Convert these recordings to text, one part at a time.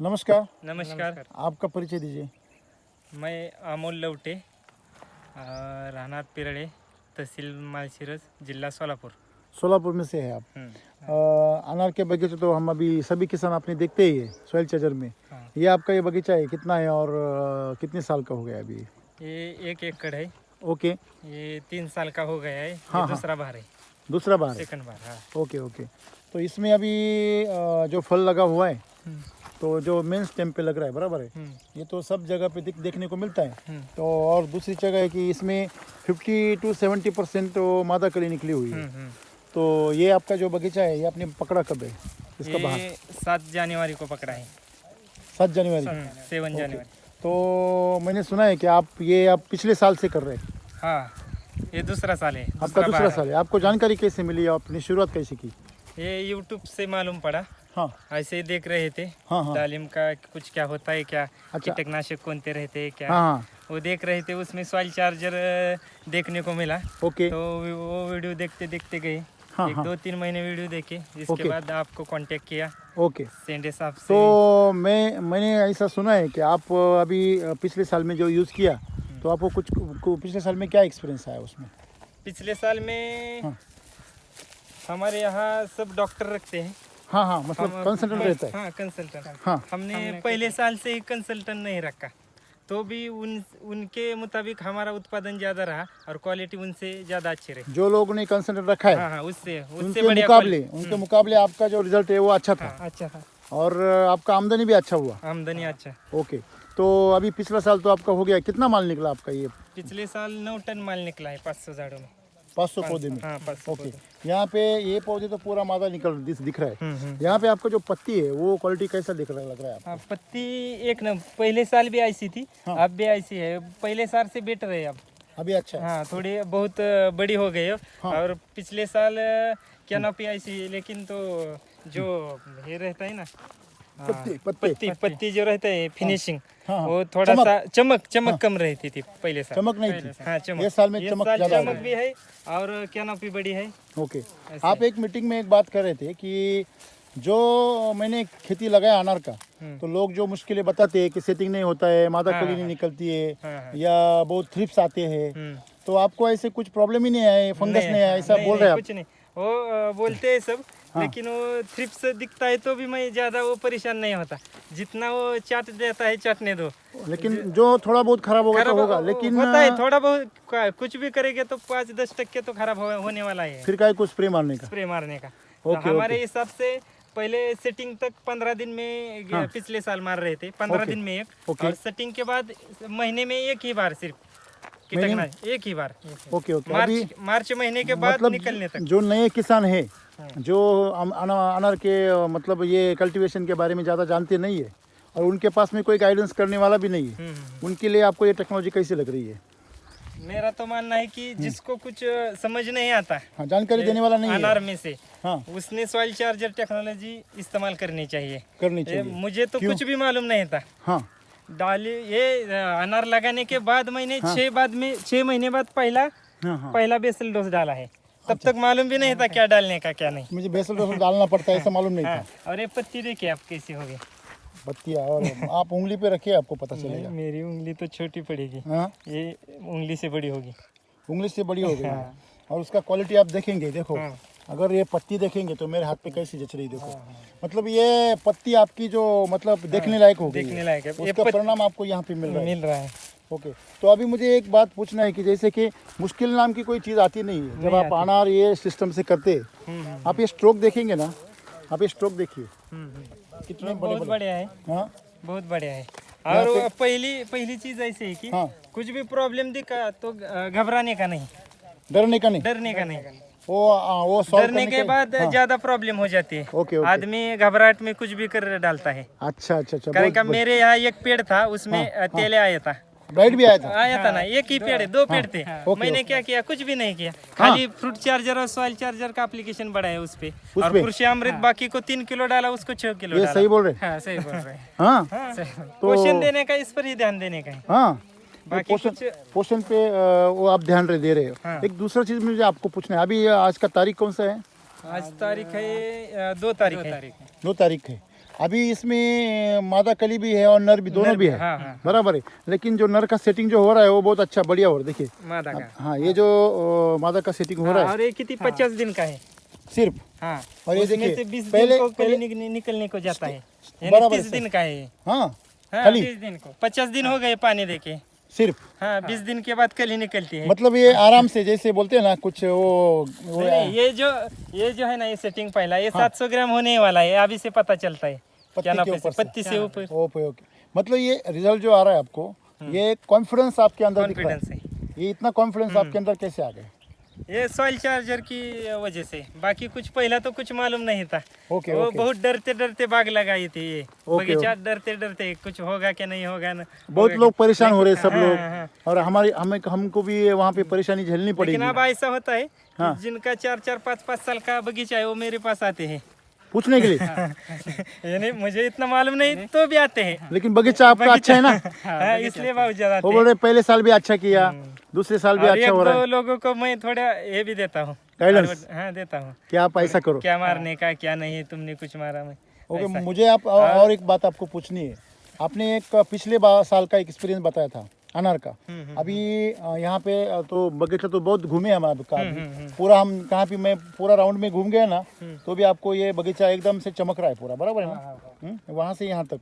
नमस्कार। नमस्कार। आपका परिचय दीजिए। मैं अमोल लवटे, राहणार पिरळे, तहसील माळशिरस, जिल्हा सोलापुर। सोलापुर में से है आप। अनार के बगीचे तो हम अभी सभी किसान अपने देखते ही है सॉइल चार्जर में। हाँ। ये आपका ये बगीचा है कितना है और कितने साल का हो गया अभी? ये 1 एकड़ है। ओके। ये 3 साल का हो गया है। हाँ, ये हाँ। दूसरा बार है, दूसरा बार है। सेकंड बार। हाँ। Okay okay. तो इसमें अभी जो फल लगा हुआ है तो जो मेन स्टेम पे लग रहा है बराबर है। ये तो सब जगह पे देखने को मिलता है। तो और दूसरी जगह है कि इसमें 50 to 70% तो मादा कली निकली हुई है। तो ये आपका जो बगीचा है ये आपने पकड़ा कब है इसका बाहर? ये 7 जनवरी को पकड़ा है। 7 जनवरी। 7 जनवरी। तो मैंने सुना है कि आप पिछले साल से कर रहे हैं। हाँ, ये दूसरा साल है। आपका दूसरा बार साल है। आपको जानकारी कैसे मिली? आपने शुरुआत कैसे की? ये यूट्यूब से मालूम पड़ा। हाँ ऐसे ही देख रहे थे। हाँ हाँ दालिम का कुछ क्या होता है, क्या अच्छा। कीटनाशक कौनते रहते हैं, क्या हाँ वो देख रहे थे। उसमें सॉइल चार्जर देखने को मिला। ओके। तो वो वीडियो देखते देखते गए। हाँ, एक हाँ। 2-3 महीने वीडियो देखे, इसके ओके। बाद आपको कांटेक्ट किया ओके। सेंडे साहब से। तो मैंने ऐसा सुना है कि आप अभी पिछले साल में जो यूज़ किया तो आपको पिछले साल में क्या एक्सपीरियंस आया उसमें? पिछले साल में हाँ। हमारे यहाँ सब डॉक्टर रखते हैं। हाँ हाँ मतलब कंसल्टेंट रहता है। हाँ, कंसल्टेंट। हाँ हमने पहले साल से ही कंसल्टेंट नहीं रखा, तो भी उनके मुताबिक हमारा उत्पादन ज़्यादा रहा और क्वालिटी उनसे ज़्यादा अच्छी रही। जो लोगों ने कंसल्टेंट रखा है हाँ हाँ, उससे उनके बढ़िया उनके मुकाबले आपका जो रिजल्ट है वो अच्छा था। हाँ, अच्छा था। और आपका आमदनी भी अच्छा हुआ। आमदनी अच्छा। ओके। तो अभी पिछला साल तो आपका हो गया, कितना माल निकला आपका ये? पिछले साल 9 टन माल निकला है 500 झाड़ों में। 500 पौधे में। हाँ, 500 ओके। पौधे। यहाँ पे ये पौधे तो पूरा मादा दिख रहा है। यहाँ पे आपका जो पत्ती है वो क्वालिटी कैसा लग रहा है आपको? हाँ, पत्ती एक न पहले साल भी ऐसी थी। हाँ। अब भी ऐसी है। पहले साल से बेटर है अब। अभी अच्छा है। हाँ, थोड़ी बहुत बड़ी हो गई है। हाँ। और पिछले साल कैनोपी ऐसी है, लेकिन तो जो ये रहता है ना, पत्ती जो रहता है फिनिशिंग, हाँ, हाँ। वो थोड़ा चमक। सा चमक कम रहती थी पहले साल। चमक नहीं थी। हाँ, चमक। ये साल में ये चमक साल ज्यादा चमक है। भी है और कैनोपी बड़ी है। ओके। ऐसे। आप एक मीटिंग में एक बात कर रहे थे कि जो मैंने खेती लगाया अनार का तो लोग जो मुश्किलें बताते हैं कि सेटिंग नहीं होता है, मादा कली नहीं निकलती है हाँ। या बहुत थ्रिप्स आते हैं, तो आपको ऐसे कुछ प्रॉब्लम ही नहीं आए, फंगस नहीं आया, ऐसा बोल रहे हैं कुछ नहीं। वो बोलते हैं सब। लेकिन वो थ्रिप्स दिखता है तो भी मैं ज्यादा वो परेशान नहीं होता। जितना वो चाट देता है चाटने दो। आप। लेकिन जो थोड़ा बहुत खराब होगा तो होगा, लेकिन होता है थोड़ा बहुत। कुछ भी करेंगे तो 5-10% तो खराब होने वाला है फिर का कुछ स्प्रे मारने का। स्प्रे मारने का। ओके, तो हमारे हिसाब से पहले सेटिंग तक 15 दिन में पिछले साल मार रहे थे। 15 दिन में एक। ओके। और सेटिंग के बाद महीने में एक ही बार सिर्फ कीटनाशक, एक ही बार। Okay okay. अभी मार्च महीने के बाद मतलब निकलने तक। जो नए किसान है जो अनार के मतलब ये कल्टीवेशन के बारे में ज़्यादा जानते नहीं है और उनके पास में कोई गाइडेंस करने वाला भी नहीं है, उनके लिए आपको ये टेक्नोलॉजी कैसी लग रही है? मेरा तो मानना है कि जिसको कुछ समझ नहीं आता, हाँ, जानकारी देने वाला नहीं है। अनार में से, हाँ, उसने सॉइल चार्जर टेक्नोलॉजी इस्तेमाल करनी चाहिए। करनी चाहिए। मुझे तो कुछ भी मालूम नहीं था। हाँ ये अनार लगाने के बाद मैंने 6 महीने बाद हाँ। पहला बेसल डोज डाला है। तब तक मालूम भी नहीं था क्या डालने का क्या नहीं। मुझे बेसल डोज डालना पड़ता है ऐसा मालूम नहीं था। हाँ, और ये पत्ती देखिए आप कैसी होगी। पत्तियाँ और आप उंगली पे रखिए आपको पता चलेगा। मेरी उंगली तो छोटी पड़ेगी। हाँ, ये उंगली से बड़ी होगी। उंगली से बड़ी हो गई। और उसका क्वालिटी आप देखेंगे, देखो अगर ये पत्ती देखेंगे तो मेरे हाथ पे कैसी जच रही, देखो मतलब ये पत्ती आपकी जो मतलब देखने लायक हो गई, देखने लायक है। उसका परिणाम आपको यहाँ पे मिल रहा है। ओके। तो अभी मुझे एक बात पूछना है कि जैसे कि मुश्किल नाम की कोई चीज़ आती नहीं है जब आप अनार ये सिस्टम से करते हैं। आप ये स्ट्रोक देखेंगे ना, आप ये स्ट्रोक देखिए कितने बड़े बहुत बढ़िया है। हाँ बहुत बढ़िया है। और वो पहली चीज ऐसे है कि हाँ। कुछ भी प्रॉब्लम दिखा तो घबराने का नहीं, डरने का नहीं। डरने का नहीं। वो solve डरने करने के बाद ज्यादा प्रॉब्लम हो जाती है। Okay okay. आदमी घबराहट में कुछ भी कर डालता है। अच्छा अच्छा अच्छा। कारण का मेरे यहाँ एक पेड़ था, उसमें तेले आया था। ब्राइट भी आया था। आया था ना, एक ही पेड़ है, 2 पेड़ थे। मैंने क्या किया, कुछ भी नहीं किया, खाली फ्रूट चार्जर और सॉइल चार्जर का एप्लीकेशन बढ़ाया उस पे। और कृषि अमृत बाकी को 3 किलो डाला, उसको 6 किलो ये डाला। सही बोल रहे हैं। हाँ, सही बोल रहे हैं। हाँ पोषण देने का, इस पर ही ध्यान देने का है। हाँ। बाकी कुछ पोषण पे वो आप ध्यान दे रहे हो। हाँ। एक दूसरा चीज मुझे आपको पूछना है, अभी आज का तारीख कौन सा है? आज तारीख है 2 तारीख है। 2 तारीख है। अभी इसमें मादा कली भी है और नर भी, दोनों भी है। हाँ हाँ बराबर है, लेकिन जो नर का सेटिंग जो हो रहा है वो बहुत अच्छा बढ़िया हो रहा है। देखिए मादा का। हाँ, ये जो मादा का सेटिंग हो रहा है और ये कितनी 50 दिन का है सिर्फ। हाँ। और ये उसमें देखिए, से 20 पहले- दिन को कली निकलने को जाता है, यानी बराबर 30 दिन का है ये। हाँ हाँ, कली 30 दिन को 50 दिन हो गए पानी देके। सिर्फ। हाँ 20 दिन के बाद कली निकलती है। मतलब ये आराम से जैसे बोलते हैं ना कुछ वो नहीं, ये जो है ना, ये सेटिंग पहला ये 700 ग्राम होने वाला है, अभी से पता चलता है। पत्ती क्या नाम के है? ऊपर से। पत्ती से ऊपर ओके ओके, मतलब ये रिजल्ट जो आ रहा है आपको, ये कॉन्फिडेंस आपके अंदर दिख रहा है। कॉन्फिडेंस है। ये इतना कॉन्फिडेंस आपके अंदर कैसे आ गया? ये सॉइल चार्जर की वजह से, बाकी कुछ पहला तो कुछ मालूम नहीं था। ओके वो ओके, बहुत डरते डरते बाग लगाई थी ये ओके, बगीचा, डरते डरते कुछ होगा कि नहीं होगा ना। बहुत लोग परेशान हो रहे हैं सब हाँ, लोग, हाँ। और हमको भी वहाँ पे परेशानी झेलनी पड़ेगी। लेकिन अब ऐसा होता है कि हाँ। जिनका 4-4, 5-5 साल का बगीचा है वो मेरे पास आते हैं। पूछने के लिए यानी मुझे इतना मालूम नहीं तो भी आते हैं। लेकिन बगीचा आपका अच्छा है ना? हाँ, इसलिए बहुत ज्यादा आते वो हैं। बोल रहे पहले साल भी अच्छा किया, दूसरे साल भी और अच्छा एक हो रहा दो है, लोगों को मैं थोड़ा ये भी देता हूँ, गाइडेंस हाँ देता हूँ, कि आप ऐसा करो। क्या मारने का क्या नहीं, तुमने कुछ मारा मैं। ओके, ऐसा। मुझे आप और एक बात आपको पूछनी है। आपने एक पिछले साल का एक्सपीरियंस बताया था अनार का। अभी यहाँ पे तो बगीचा तो बहुत घूमे हम आपका, पूरा हम कहाँ पे मैं पूरा राउंड में घूम गया ना, तो भी आपको ये बगीचा एकदम से चमक रहा है पूरा, बराबर है ना? वहाँ से यहाँ तक।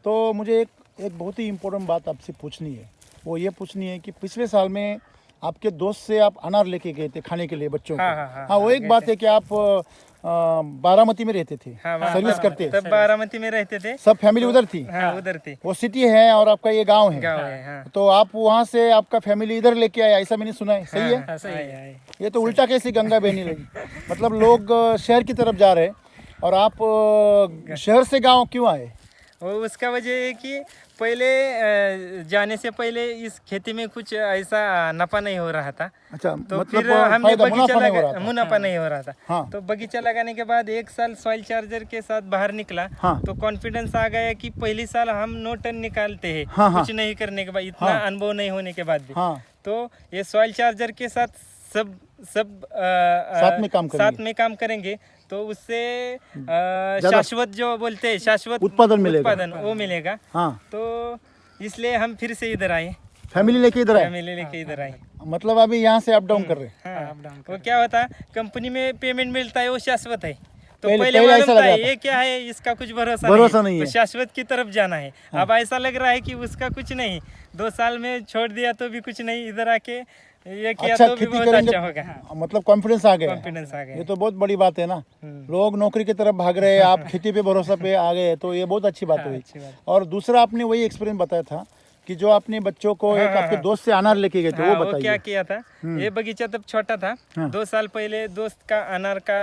तो मुझे एक बहुत ही इम्पोर्टेंट बात आपसे पूछनी है। वो ये पूछनी है कि पिछले साल में आपके दोस्त से आप अनार लेके गए थे खाने के लिए बच्चों को। हाँ, वो एक बात है कि आप बारामती में रहते थे, सर्विस करते, तब बारामती में रहते थे, सब फैमिली उधर थी। हाँ उधर थे, वो सिटी है और आपका ये गांव है। गाँव है। हाँ तो आप वहाँ से आपका फैमिली इधर लेके आए, ऐसा मैंने सुना है, सही है? हाँ, सही है। ये तो उल्टा कैसे गंगा बहने लगी? मतलब लोग शहर की तरफ जा रहे हैं और आप शहर से गांव क्यों आए? वो उसका वजह है कि पहले जाने से पहले इस खेती में कुछ ऐसा नफा नहीं हो रहा था। अच्छा, तो मतलब फिर हमने फायदा, बगीचा मुनाफा नहीं हो रहा था। मुनाफा नहीं हो रहा था। हाँ। तो बगीचा लगाने के बाद एक साल सॉइल चार्जर के साथ बाहर निकला, हाँ। तो कॉन्फिडेंस आ गया कि पहली साल हम 9 टन निकालते हैं, हाँ, हाँ। कुछ नहीं करने के बाद, इतना अनुभव नहीं होने के बाद भी। हाँ, तो ये सॉइल चार्जर के साथ सब साथ में काम करेंगे। तो उससे शाश्वत जो बोलते हैं, शाश्वत उत्पादन वो मिलेगा। हाँ, तो इसलिए हम फिर से इधर आए, फैमिली लेके इधर आए, फैमिली लेके इधर आए। मतलब अभी यहाँ से अप डाउन कर रहे हैं। हाँ, वो क्या होता है, कंपनी में पेमेंट मिलता है वो शाश्वत है। तो पहले पहले ऐसा मालूम लग था रहा था। ये क्या है, इसका कुछ भरोसा नहीं तो है। शाश्वत की तरफ जाना है। अब ऐसा लग रहा है कि उसका कुछ नहीं, 2 साल में छोड़ दिया तो भी कुछ नहीं, इधर आके ये किया अच्छा तो भी खेती बहुत करेंगे, अच्छा होगा। मतलब कॉन्फिडेंस आ गया। कॉन्फिडेंस आ ये गया। तो बहुत बड़ी बात है ना। लोग नौकरी की तरफ भाग रहे हैं, आप खेती पे भरोसा पे आ गए, तो ये बहुत अच्छी बात हुई। अच्छी बात। और दूसरा आपने वही एक्सपीरियंस बताया था कि जो आपने बच्चों को एक आपके दोस्त से अनार लेके गए थे, हाँ, वो वो क्या बताइए। किया था, ये बगीचा तब छोटा था। 2 साल पहले दोस्त का अनार का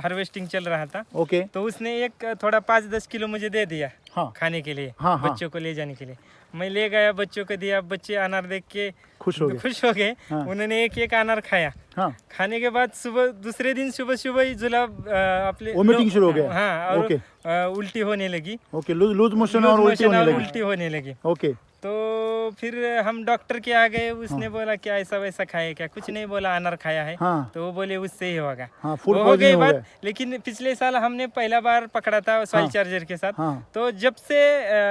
हार्वेस्टिंग चल रहा था, ओके, तो उसने एक थोड़ा 5-10 किलो मुझे दे दिया हाँ खाने के लिए, हाँ, हाँ। बच्चों को ले जाने के लिए। मैं ले गया, बच्चों को दिया, बच्चे अनार देख के खुश हो गए। खुश हो गए। हाँ। उन्होंने एक अनार खाया। हाँ, खाने के बाद दूसरे दिन सुबह ही जुलाब अपने वोमिटिंग शुरू हो गया। हाँ, और ओके। उल्टी होने लगी, ओके, लूज मोशन लूज और उल्टी मोशन होने और लगी। उल्टी होने लगी। ओके, तो फिर हम डॉक्टर के आ गए, उसने बोला क्या ऐसा वैसा खाया क्या, कुछ नहीं बोला, अनार खाया है। हाँ, तो वो बोले उससे ही होगा। हाँ, फूड वो हो गई पॉइजनिंग हो बात। गया। लेकिन पिछले साल हमने पहला बार पकड़ा था सॉइल चार्जर के साथ। हाँ। तो जब से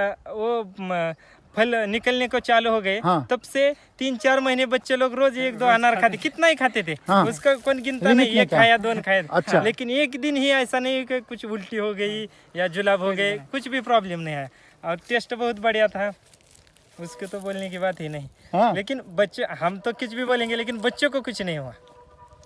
वो फल निकलने को चालू हो गए, हाँ। तब से 3-4 महीने बच्चे लोग रोज 1-2 अनार खाते, कितना ही खाते थे। हाँ। उसका कौन गिनता लिमिट नहीं, नहीं एक था। खाया 2 खाया। अच्छा। लेकिन एक दिन ही ऐसा नहीं कि कुछ उल्टी हो गई या जुलाब हो गए, कुछ भी प्रॉब्लम नहीं है। और टेस्ट बहुत बढ़िया था, उसके तो बोलने की बात ही नहीं। हाँ। लेकिन बच्चे, हम तो कुछ भी बोलेंगे लेकिन बच्चों को कुछ नहीं हुआ।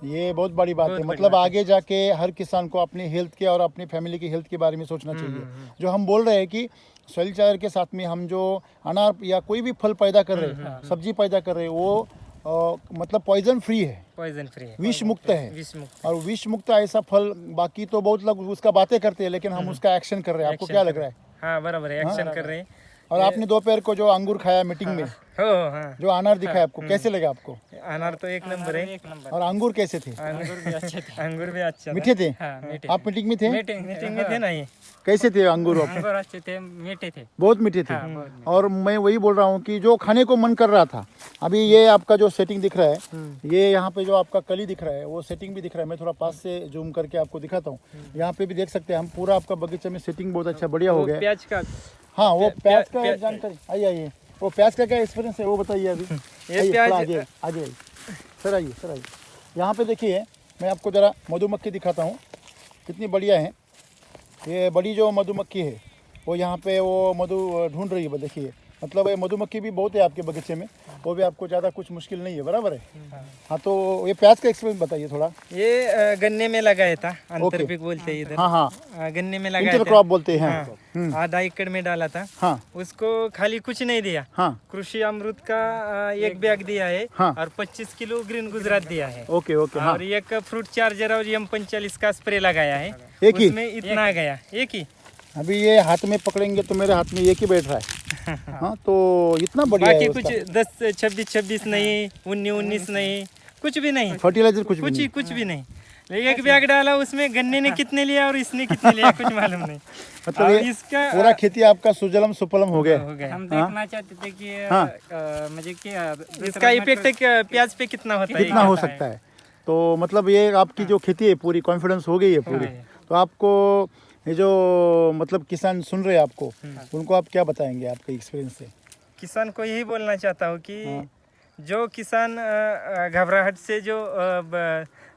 ये बहुत बड़ी बात है। मतलब आगे जाके हर किसान को अपनी हेल्थ के और अपनी फैमिली की हेल्थ के बारे में सोचना चाहिए। जो हम बोल रहे हैं कि सॉइल चार्जर के साथ में हम जो अनार या कोई भी फल पैदा कर रहे हैं, सब्जी पैदा कर रहे हैं, वो मतलब पॉइजन फ्री है, पॉइजन फ्री है, विष मुक्त है। विष मुक्त। और विष मुक्त ऐसा फल, बाकी तो बहुत लोग उसका बातें करते हैं, लेकिन हम उसका एक्शन कर रहे हैं। आपको क्या लग रहा है? हाँ बराबर है, एक्शन कर रहे हैं। और आपने दोपहर को जो अंगूर खाया मीटिंग में, हो हाँ जो अनार दिखा है आपको कैसे लगे आपको? अनार तो एक नंबर है। एक नंबर। और अंगूर कैसे थे? अंगूर भी अच्छे थे। अंगूर भी अच्छा था। मीठे थे? हाँ मीठे आप मीटिंग में थे? मीटिंग में थे ना ये। कैसे थे अंगूर आपको? अंगूर अच्छे थे, मीठे थे। बहुत मीठे थे। हाँ, बहुत मीठे। और मैं वही बोल रहा हूँ कि जो खाने को मन कर रहा था, अभी ये आपका जो सेटिंग दिख रहा है, ये यहाँ पे जो आपका कली दिख रहा है वो सेटिंग भी दिख रहा है। मैं थोड़ा पास से जूम करके आपको दिखाता हूँ। यहाँ पे भी देख सकते हैं हम, पूरा आपका बगीचे में सेटिंग बहुत अच्छा बढ़िया हो वो गया है। प्याज का हाँ, वो प्याज का प्याज- जानकारी आइए आइए, वो प्याज का क्या एक्सपीरियंस है वो बताइए अभी। ये आइए, प्याज- थोड़ा आगे आगे आइए। सर आइए, सर आइए। यहाँ पे देखिए, मैं आपको ज़रा मधुमक्खी दिखाता हूँ, कितनी बढ़िया है। ये बड़ी जो मधुमक्खी है वो यहाँ पे वो मधु ढूंढ रही है, देखिए। मतलब ये मधुमक्खी भी बहुत है आपके बगीचे में, वो भी आपको ज़्यादा कुछ मुश्किल नहीं है, बराबर है। हाँ, तो ये प्याज का एक्सपीरियंस बताइए थोड़ा। ये गन्ने में लगाया था, अंतरपिक बोलते हैं इधर। हाँ हाँ, गन्ने में लगाया इंटर था। क्रॉप बोलते हैं। हाँ, आधा एकड़ में डाला था। हाँ उसको खाली कुछ नहीं दिया। हाँ, कृषि अमृत का एक बैग दिया है। हाँ। और 25 किलो ग्रीन गुजरात दिया है। Okay okay. हाँ, और एक फ्रूट चार्जर और M45 का स्प्रे लगाया है। एक ही? उसमें इतना आ गया, एक ही। अभी ये हाथ में पकड़ेंगे तो मेरे हाथ में एक ही बैठ रहा है। हाँ, तो इतना बढ़िया बाकी है कुछ उसका। 10 26 नहीं, 19 नहीं, कुछ भी नहीं, फर्टिलाइजर कुछ भी कुछ नहीं। कुछ भी नहीं। लेकिन एक बैग डाला, उसमें गन्ने ने कितने लिया और इसने कितने लिया कुछ मालूम नहीं। मतलब और ये इसका पूरा खेती आपका सुजलम सुफलम हो गया। हो गया। हम देखना चाहते थे कि हाँ। मुझे कि इसका इफेक्ट प्याज पे कितना होता है? कितना हो सकता है? तो मतलब ये आपकी जो खेती है पूरी कॉन्फिडेंस हो गई है पूरी। तो आपको ये जो मतलब किसान सुन रहे हैं आपको, उनको आप क्या बताएंगे आपके एक्सपीरियंस से? किसान को यही बोलना चाहता हूँ कि जो किसान घबराहट से जो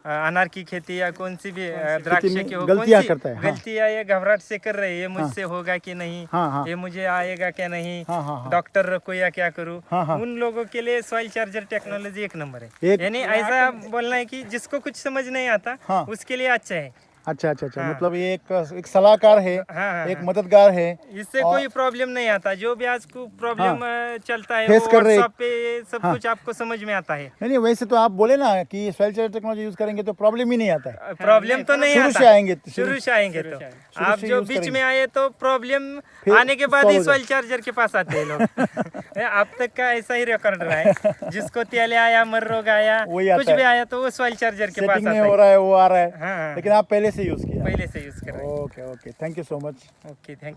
अनार की खेती या कौन सी भी द्राक्ष में की हो, गलतियां कौन सी करता है, हाँ। गलतियां ये घबराहट से कर रहे हैं, ये मुझसे होगा कि नहीं, हाँ हाँ ये मुझे आएगा क्या नहीं, हाँ हाँ हाँ। डॉक्टर रखो या क्या करूँ, हाँ, हाँ। उन लोगों के लिए सॉइल चार्जर टेक्नोलॉजी एक नंबर है। एक- यानी ऐसा बोलना है कि जिसको कुछ समझ नहीं आता हाँ। उसके लिए अच्छा है। अच्छा अच्छा अच्छा, हाँ। मतलब ये एक सलाहकार है, हाँ, हाँ, एक हाँ। मददगार है। इससे कोई प्रॉब्लम नहीं आता। जो भी आज को प्रॉब्लम चलता है फेस वो कर रहे- WhatsApp पे सब कुछ आपको समझ में आता है। नहीं नहीं, वैसे तो आप बोले ना कि सॉइल चार्जर टेक्नोलॉजी यूज करेंगे तो प्रॉब्लम ही नहीं आता है। प्रॉब्लम तो नहीं शुरू आता। से आएंगे, शुरू से आएंगे तो आप से जो use बीच करेंगे। में आए तो प्रॉब्लम फिर आने के बाद solve ही हो सॉइल चार्जर के पास आते हैं लोग। अब तक का ऐसा ही रिकॉर्ड रहा है। जिसको तेल आया, मर रोग आया, वही आता कुछ भी आया तो वो सॉइल चार्जर के पास सेटिंग आता नहीं हो है। रहा है वो आ रहा है, हाँ, लेकिन आप पहले से यूज किया। पहले से यूज कर रहे हैं। Okay okay, thank you so much. Okay, thank